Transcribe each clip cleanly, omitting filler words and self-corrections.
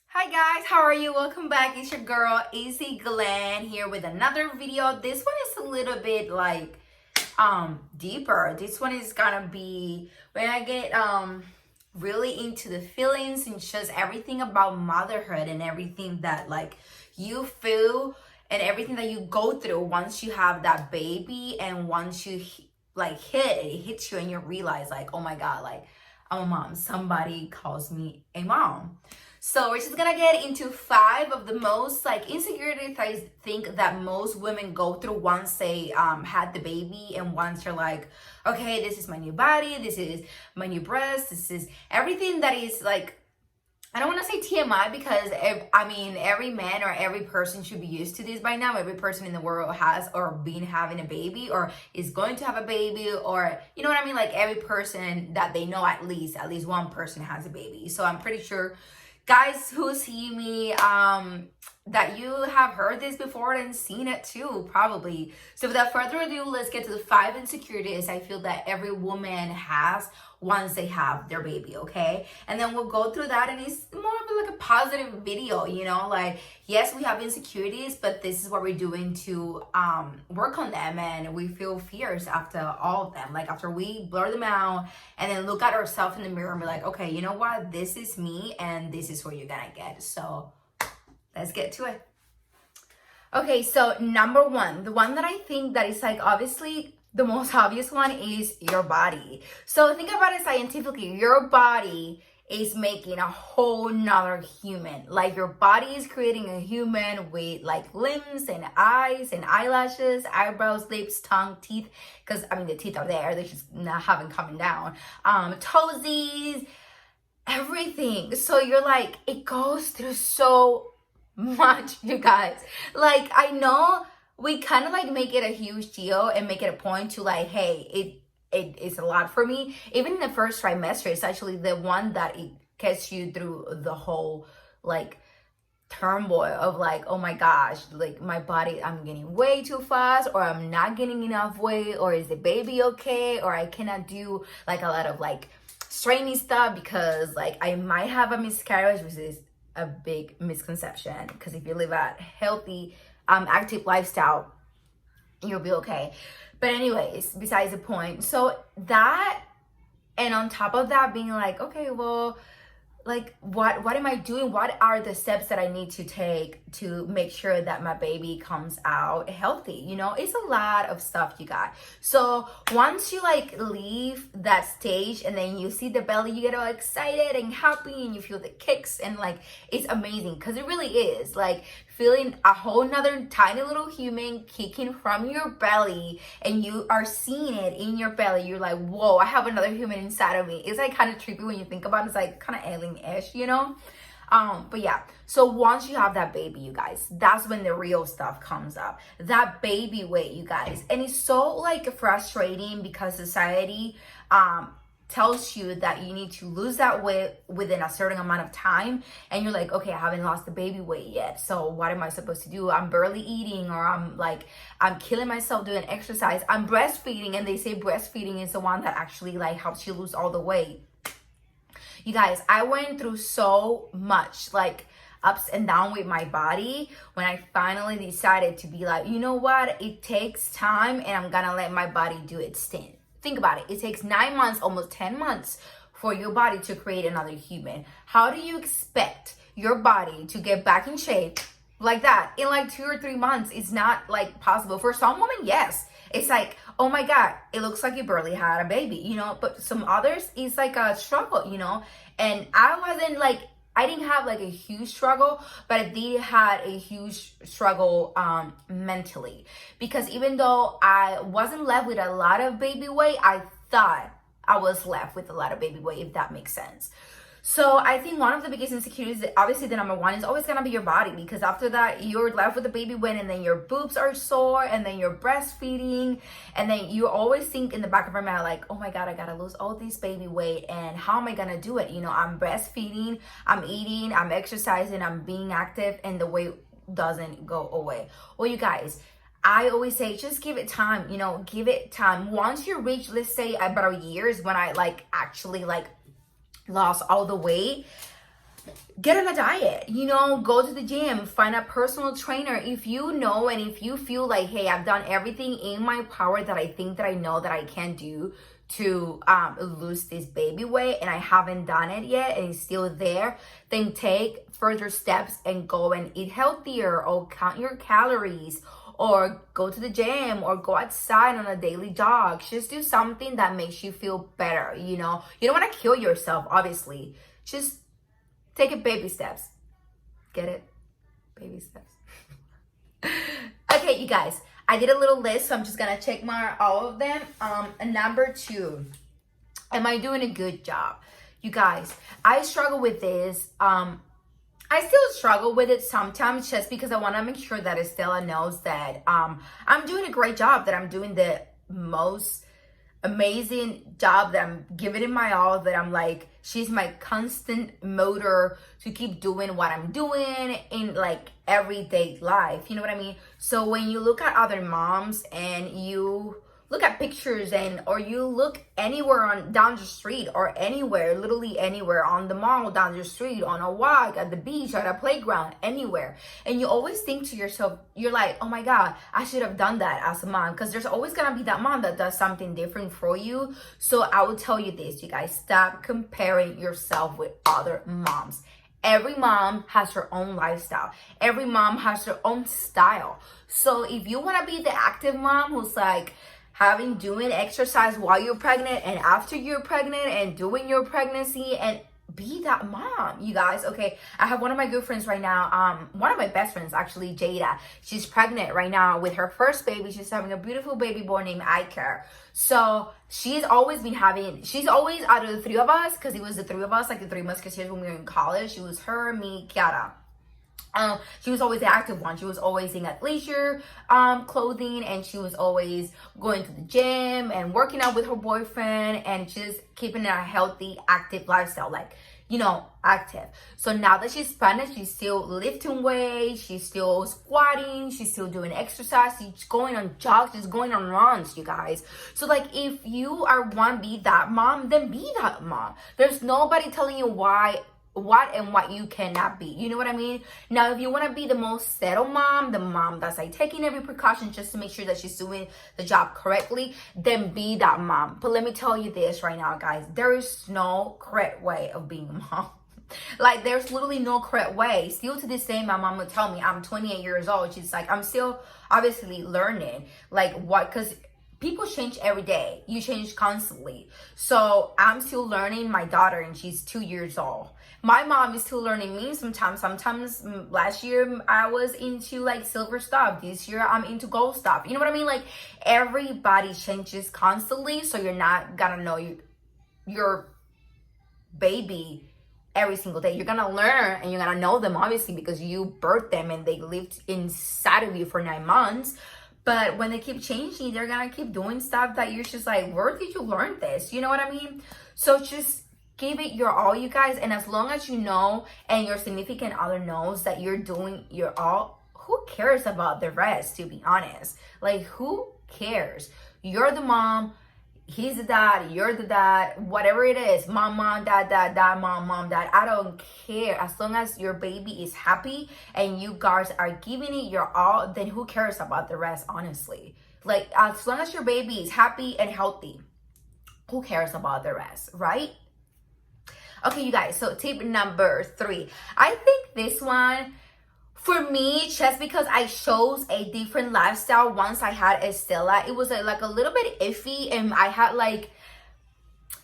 Hi guys, how are you? Welcome back. It's your girl GLEN here with another video. This one is a little bit like deeper. This one is gonna be when I get really into the feelings and just everything about motherhood and everything that like you feel and everything that you go through once you have that baby, and once you like it hits you and you realize like, oh my god, like I'm a mom. Somebody calls me a mom. So we're just gonna get into 5 of the most like insecurities I think that most women go through once they had the baby, and once you're like, okay, this is my new body, this is my new breast, this is everything that is like, I don't want to say TMI because every man or every person should be used to this by now. Every person in the world has or been having a baby or is going to have a baby, or you know what I mean? Like every person that they know, at least one person has a baby. So I'm pretty sure guys who see me that you have heard this before and seen it too, probably. So without further ado, let's get to the 5 insecurities I feel that every woman has once they have their baby, okay? And then we'll go through that, and it's more of like a positive video, you know? Like, yes, we have insecurities, but this is what we're doing to work on them, and we feel fierce after all of them. Like, after we blur them out and then look at ourselves in the mirror and be like, okay, you know what? This is me, and this is what you're gonna get. So let's get to it. Okay, so number 1, the one that I think that is like obviously the most obvious one is your body. So think about it scientifically. Your body is making a whole nother human. Like your body is creating a human with like limbs and eyes and eyelashes, eyebrows, lips, tongue, teeth. Because I mean the teeth are there, they just not haven't coming down. Toesies, everything. So you're like, it goes through so much, you guys. Like, I know we kind of like make it a huge deal and make it a point to like, hey, it is a lot for me. Even in the first trimester, it's actually the one that it gets you through the whole like turmoil of like, oh my gosh, like my body, I'm getting way too fast, or I'm not getting enough weight, or is the baby okay, or I cannot do like a lot of like strainy stuff because like I might have a miscarriage, which is a big misconception, because if you live a healthy active lifestyle, you'll be okay. But anyways, besides the point. So that, and on top of that, being like, okay, well, like what am I doing? What are the steps that I need to take to make sure that my baby comes out healthy? You know, it's a lot of stuff you got. So once you like leave that stage and then you see the belly, you get all excited and happy and you feel the kicks, and like it's amazing because it really is like feeling a whole nother tiny little human kicking from your belly, and you are seeing it in your belly. You're like, whoa, I have another human inside of me. It's like kind of trippy when you think about it. It's like kind of alien-ish, you know? But yeah, so once you have that baby, you guys, that's when the real stuff comes up. That baby weight, you guys. And it's so like frustrating because society tells you that you need to lose that weight within a certain amount of time, and you're like, okay, I haven't lost the baby weight yet, so what am I supposed to do? I'm barely eating, or I'm killing myself doing exercise, I'm breastfeeding, and they say breastfeeding is the one that actually like helps you lose all the weight. You guys, I went through so much like ups and downs with my body when I finally decided to be like, you know what, it takes time and I'm gonna let my body do its thing. Think about it. It takes 9 months, almost 10 months for your body to create another human. How do you expect your body to get back in shape like that in like 2 or 3 months? It's not like possible. For some women, yes. It's like, oh my God, it looks like you barely had a baby, you know? But some others, it's like a struggle, you know? And I didn't have like a huge struggle, but I did had a huge struggle mentally, because even though I wasn't left with a lot of baby weight, I thought I was left with a lot of baby weight, if that makes sense. So I think one of the biggest insecurities, obviously the number 1, is always gonna be your body, because after that you're left with the baby weight, and then your boobs are sore, and then you're breastfeeding, and then you always think in the back of your mind like, oh my God, I gotta lose all this baby weight, and how am I gonna do it? You know, I'm breastfeeding, I'm eating, I'm exercising, I'm being active, and the weight doesn't go away. Well, you guys, I always say, just give it time, you know, give it time. Once you reach, let's say about a year is when I like actually like lost all the weight. get on a diet, you know, go to the gym, find a personal trainer. If you know and if you feel like, hey, I've done everything in my power that I think that I know that I can do to lose this baby weight, and I haven't done it yet and it's still there, then take further steps and go and eat healthier, or count your calories, or go to the gym, or go outside on a daily jog. Just do something that makes you feel better, you know. You don't want to kill yourself, obviously. Just take it baby steps. Get it? Baby steps. Okay, you guys, I did a little list, so I'm just gonna check all of them. Number 2, am I doing a good job? You guys, I struggle with this. I still struggle with it sometimes, just because I want to make sure that Estella knows that I'm doing a great job, that I'm doing the most amazing job, that I'm giving it my all, that I'm like, she's my constant motor to keep doing what I'm doing in like everyday life, you know what I mean? So when you look at other moms and you look at pictures, and or you look anywhere down the street, or anywhere, literally anywhere, on the mall, down the street, on a walk, at the beach, at a playground, anywhere, and you always think to yourself, you're like, oh my god, I should have done that as a mom, because there's always gonna be that mom that does something different for you. So I will tell you this, you guys, stop comparing yourself with other moms. Every mom has her own lifestyle. Every mom has her own style. So if you want to be the active mom who's like doing exercise while you're pregnant and after you're pregnant and doing your pregnancy, and be that mom, you guys. Okay, I have one of my good friends right now, one of my best friends actually, Jada. She's pregnant right now with her first baby. She's having a beautiful baby boy named Iker. So she's always out of the 3 of us, because it was the 3 of us, like the 3 musketeers when we were in college. It was her, me, Kiara. She was always the active one. She was always in athleisure clothing, and she was always going to the gym and working out with her boyfriend, and just keeping a healthy, active lifestyle, like, you know, active. So now that she's pregnant, she's still lifting weights, she's still squatting, she's still doing exercise, she's going on jogs, she's going on runs, you guys. So like, if you want to be that mom, then be that mom. There's nobody telling you what you cannot be, you know what I mean? Now, if you want to be the most settled mom, the mom that's like taking every precaution just to make sure that she's doing the job correctly, then be that mom. But let me tell you this right now, guys, there is no correct way of being a mom. Like, there's literally no correct way. Still to this day, my mom would tell me, I'm 28 years old, she's like, I'm still obviously learning, like, what, because people change every day, you change constantly. So I'm still learning my daughter, and she's 2 years old. My mom is still learning me sometimes. Last year I was into like silver stuff. This year I'm into gold stuff. You know what I mean? Like, everybody changes constantly. So you're not gonna know your baby every single day. You're gonna learn, and you're gonna know them, obviously, because you birthed them and they lived inside of you for 9 months. But when they keep changing, they're gonna keep doing stuff that you're just like, where did you learn this? You know what I mean? So just give it your all, you guys. And as long as you know, and your significant other knows that you're doing your all, who cares about the rest, to be honest? Like, who cares? You're the mom, he's the dad, you're the dad, whatever it is, mom, dad, mom, dad. I don't care. As long as your baby is happy and you guys are giving it your all, then who cares about the rest, honestly? Like, as long as your baby is happy and healthy, who cares about the rest, right? Okay, you guys, so tip number 3. I think this one, for me, just because I chose a different lifestyle once I had Estella, it was like a little bit iffy, and I had like,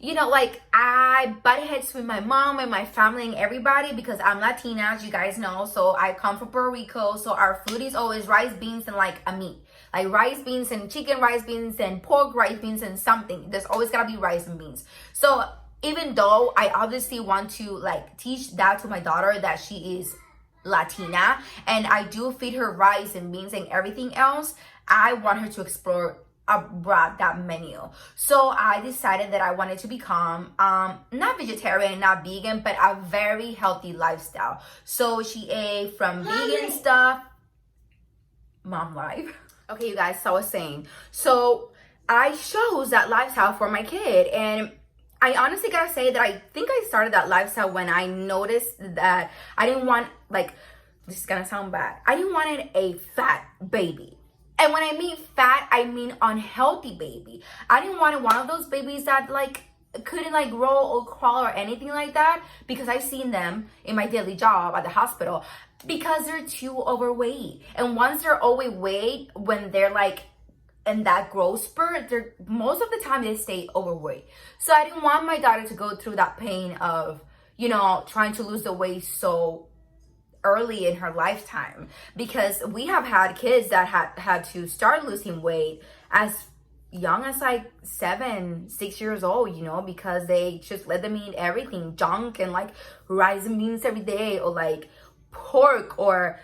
you know, like, I butt heads with my mom and my family and everybody, because I'm Latina, as you guys know. So I come from Puerto Rico, so our food is always rice, beans, and like a meat. Like rice, beans, and chicken, rice, beans, and pork, rice, beans, and something. There's always gotta be rice and beans. So even though I obviously want to like teach that to my daughter, that she is Latina, and I do feed her rice and beans and everything else, I want her to explore abroad that menu. So I decided that I wanted to become not vegetarian, not vegan, but a very healthy lifestyle. So she ate from vegan stuff. Mom life. Okay, you guys, so I was saying, so I chose that lifestyle for my kid, and I honestly gotta say that I think I started that lifestyle when I noticed that I didn't want, like, this is gonna sound bad, I didn't want a fat baby. And when I mean fat, I mean unhealthy baby. I didn't want one of those babies that like couldn't like roll or crawl or anything like that, because I've seen them in my daily job at the hospital because they're too overweight. And once they're overweight, when they're like in that growth spurt, they're most of the time they stay overweight. So I didn't want my daughter to go through that pain of, you know, trying to lose the weight so early in her lifetime, because we have had kids that had to start losing weight as young as like 7-6 years old, you know, because they just let them eat everything, junk and like rice and beans every day, or like pork, or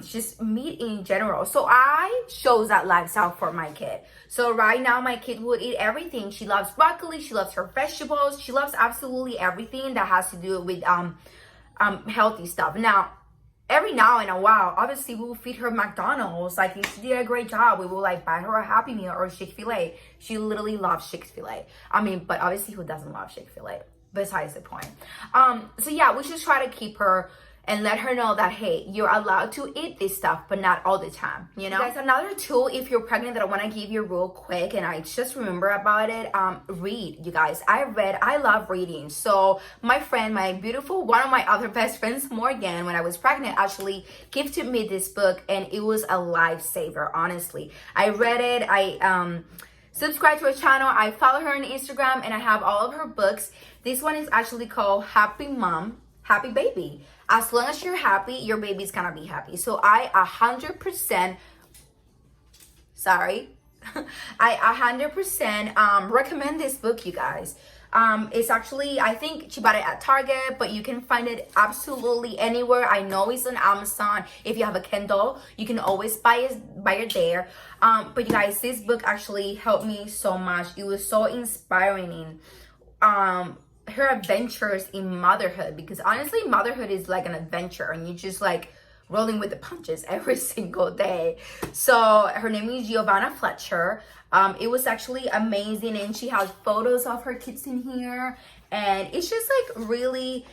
just meat in general. So I chose that lifestyle for my kid. So right now my kid would eat everything. She loves broccoli, she loves her vegetables, she loves absolutely everything that has to do with healthy stuff. Now every now and a while, obviously we will feed her McDonald's. Like if she did a great job, we will like buy her a Happy Meal or Chick-fil-A. She literally loves Chick-fil-A. I mean, but obviously who doesn't love Chick-fil-A? Besides the point. So yeah, we just try to keep her and let her know that, hey, you're allowed to eat this stuff, but not all the time, you know? Guys, another tool if you're pregnant that I want to give you real quick, and I just remember about it, read, you guys. I love reading. So my friend, my beautiful, one of my other best friends, Morgan, when I was pregnant, actually gifted me this book, and it was a lifesaver, honestly. I read it, I subscribe to her channel, I follow her on Instagram, and I have all of her books. This one is actually called Happy Mom, Happy Baby. As long as you're happy, your baby's gonna be happy. So I 100%, sorry, I 100% recommend this book, you guys. It's actually, I think she bought it at Target, but you can find it absolutely anywhere. I know it's on Amazon. If you have a Kindle, you can always buy it there. But you guys, this book actually helped me so much. It was so inspiring. Her adventures in motherhood, because honestly motherhood is like an adventure and you just like rolling with the punches every single day. So her name is Giovanna Fletcher. It was actually amazing, and she has photos of her kids in here, and it's just like really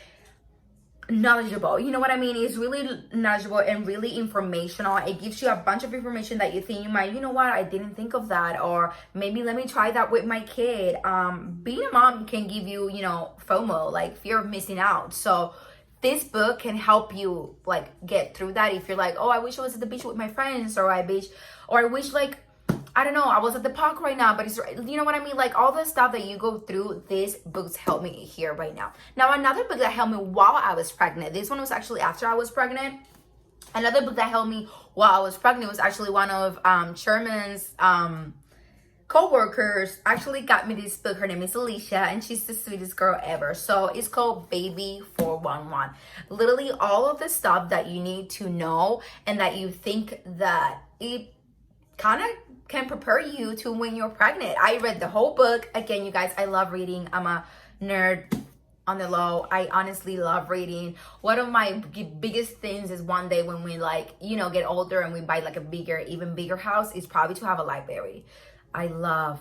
knowledgeable, you know what I mean? It's really knowledgeable and really informational. It gives you a bunch of information that you think you might, you know what, I didn't think of that, or maybe let me try that with my kid. Being a mom can give you, you know, FOMO, like fear of missing out. So this book can help you like get through that. If you're like, oh, I wish I was at the beach with my friends, or I wish like, I don't know, I was at the park right now, but it's, you know what I mean? Like all the stuff that you go through, these books help me here right now. Now, another book that helped me while I was pregnant, this one was actually after I was pregnant. Another book that helped me while I was pregnant was actually one of Sherman's co-workers actually got me this book. Her name is Alicia, and she's the sweetest girl ever. So it's called Baby 411. Literally all of the stuff that you need to know and that you think that it kind of can prepare you to when you're pregnant. I read the whole book. Again, you guys, I love reading. I'm a nerd on the low. I honestly love reading. One of my biggest things is one day when we like, you know, get older and we buy like a bigger, even bigger house, is probably to have a library. I love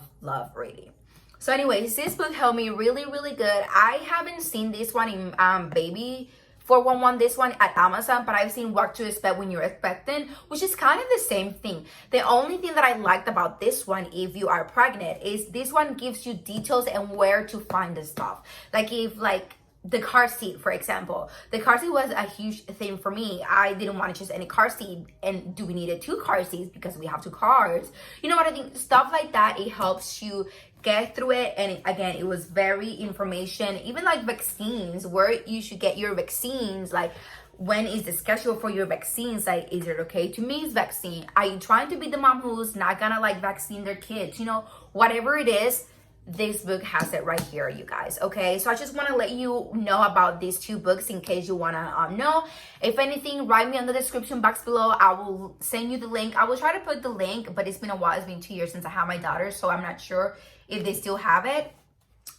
reading. So anyways, this book helped me really, really good. I haven't seen this one in Baby 411, this one at Amazon, but I've seen What to Expect When You're Expecting, which is kind of the same thing. The only thing that I liked about this one, if you are pregnant, is this one gives you details and where to find the stuff. Like if like the car seat, for example, the car seat was a huge thing for me. I didn't want to choose any car seat, and do we need 2 car seats because we have 2 cars? You know what I think? Stuff like that, it helps you get through it. And again, it was very information, even like vaccines, where you should get your vaccines, like when is the schedule for your vaccines, like is it okay to miss vaccine? Are you trying to be the mom who's not gonna like vaccine their kids? You know, whatever it is, this book has it right here, you guys. Okay, so I just want to let you know about these 2 books in case you want to know. If anything, write me on the description box below. I will send you the link. I will try to put the link, but it's been a while. It's been 2 years since I had my daughter, so I'm not sure if they still have it.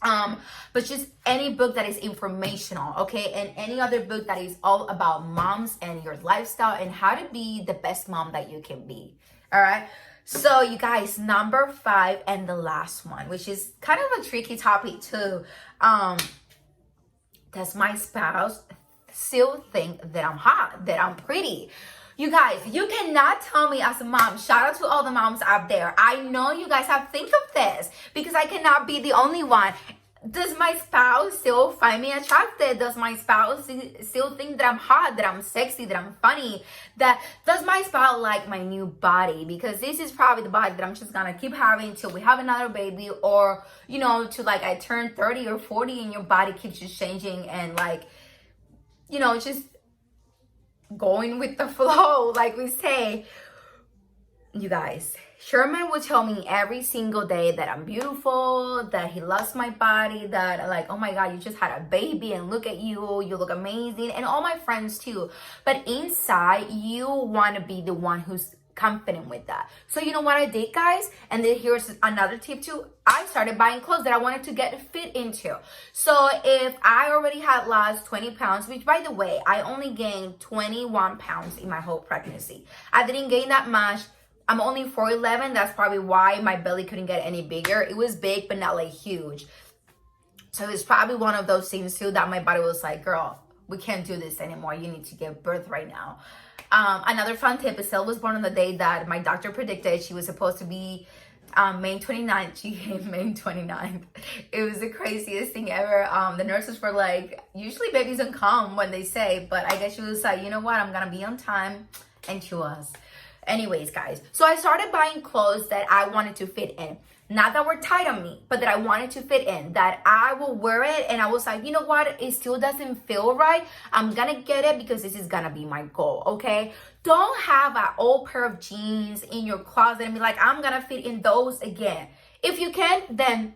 But just any book that is informational, okay, and any other book that is all about moms and your lifestyle and how to be the best mom that you can be. All right, So you guys, number 5 and the last one, which is kind of a tricky topic too. Does my spouse still think that I'm hot, that I'm pretty? You guys, you cannot tell me as a mom, shout out to all the moms out there. I know you guys have think of this because I cannot be the only one. Does my spouse still find me attractive? Does my spouse still think that I'm hot, that I'm sexy, that I'm funny? Does my spouse like my new body? Because this is probably the body that I'm just gonna keep having till we have another baby, or you know, till like I turn 30 or 40 and your body keeps just changing and like, you know, just going with the flow, like we say. You guys, Sherman would tell me every single day that I'm beautiful, that he loves my body, that like, oh my God, you just had a baby and look at you, you look amazing, and all my friends too. But inside, you want to be the one who's confident with that. So you know what I did, guys? And then here's another tip too. I started buying clothes that I wanted to get fit into. So if I already had lost 20 pounds, which by the way, I only gained 21 pounds in my whole pregnancy. I didn't gain that much. I'm only 4'11". That's probably why my belly couldn't get any bigger. It was big, but not like huge. So it's probably one of those things too that my body was like, girl, we can't do this anymore. You need to give birth right now. Another fun tip, Estelle was born on the day that my doctor predicted she was supposed to be May 29th. She came May 29th. It was the craziest thing ever. The nurses were like, usually babies don't come when they say, but I guess she was like, you know what, I'm gonna be on time, and she was. Anyways, guys, so I started buying clothes that I wanted to fit in. Not that were tight on me, but that I wanted to fit in, that I will wear it. And I was like, you know what? It still doesn't feel right. I'm going to get it because this is going to be my goal, okay? Don't have an old pair of jeans in your closet and be like, I'm going to fit in those again. If you can, then...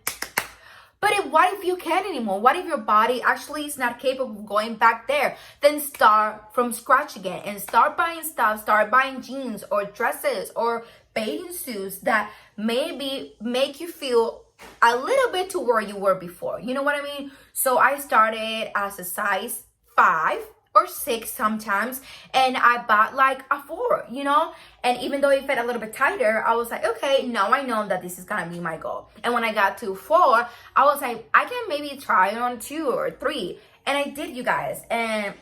But what if you can't anymore? What if your body actually is not capable of going back there? Then start from scratch again and start buying stuff. Start buying jeans or dresses or bathing suits that maybe make you feel a little bit to where you were before. You know what I mean? So I started as a size 5 or 6 sometimes, and I bought like a 4, you know? And even though it fit a little bit tighter, I was like, okay, now I know that this is gonna be my goal. And when I got to 4, I was like, I can maybe try it on 2 or 3. And I did, you guys. And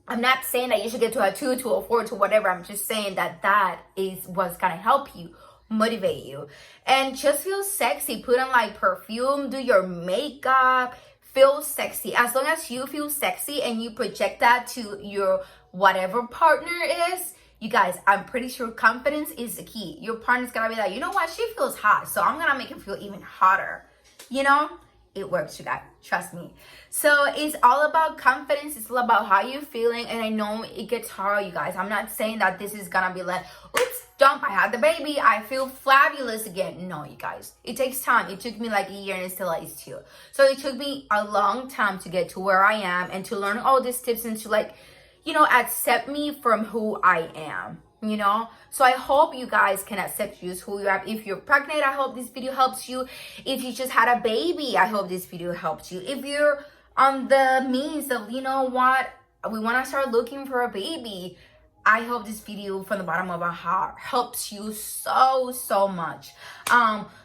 I'm not saying that you should get to a 2, to a 4, to whatever. I'm just saying that that is what's gonna help you, motivate you. And just feel sexy. Put on like perfume, do your makeup, feel sexy. As long as you feel sexy and you project that to your whatever partner is, you guys, I'm pretty sure confidence is the key. Your partner's gonna be like, you know what, she feels hot, so I'm gonna make her feel even hotter. You know, it works, you guys, trust me. So it's all about confidence. It's all about how you're feeling. And I know it gets hard, you guys. I'm not saying that this is gonna be like, oops, dump, I had the baby, I feel fabulous again. No, you guys, it takes time. It took me like a year and it still is too. So it took me a long time to get to where I am and to learn all these tips and to like, you know, accept me from who I am, you know? So I hope you guys can accept you as who you are. If you're pregnant, I hope this video helps you. If you just had a baby, I hope this video helps you. If you're on the means of, you know what, we want to start looking for a baby, I hope this video from the bottom of our heart helps you so much.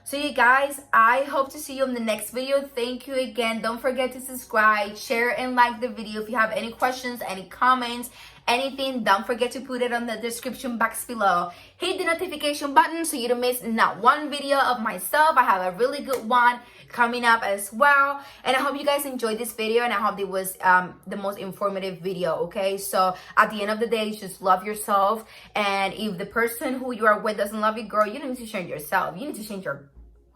So you guys, I hope to see you in the next video. Thank you again. Don't forget to subscribe, share, and like the video. If you have any questions, any comments, anything, don't forget to put it on the description box below. Hit the notification button so you don't miss not one video of myself. I have a really good one coming up as well. And I hope you guys enjoyed this video, and I hope it was the most informative video, okay? So at the end of the day, just love yourself. And if the person who you are with doesn't love you, girl, you don't need to change yourself. You need to change your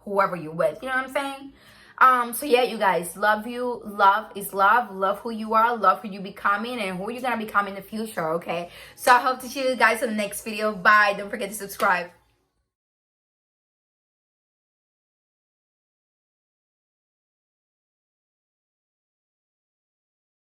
whoever you're with. You know what I'm saying? So yeah, you guys, love you. Love is love. Love who you are. Love who you becoming and who you're gonna become in the future, okay? So I hope to see you guys in the next video. Bye. Don't forget to subscribe.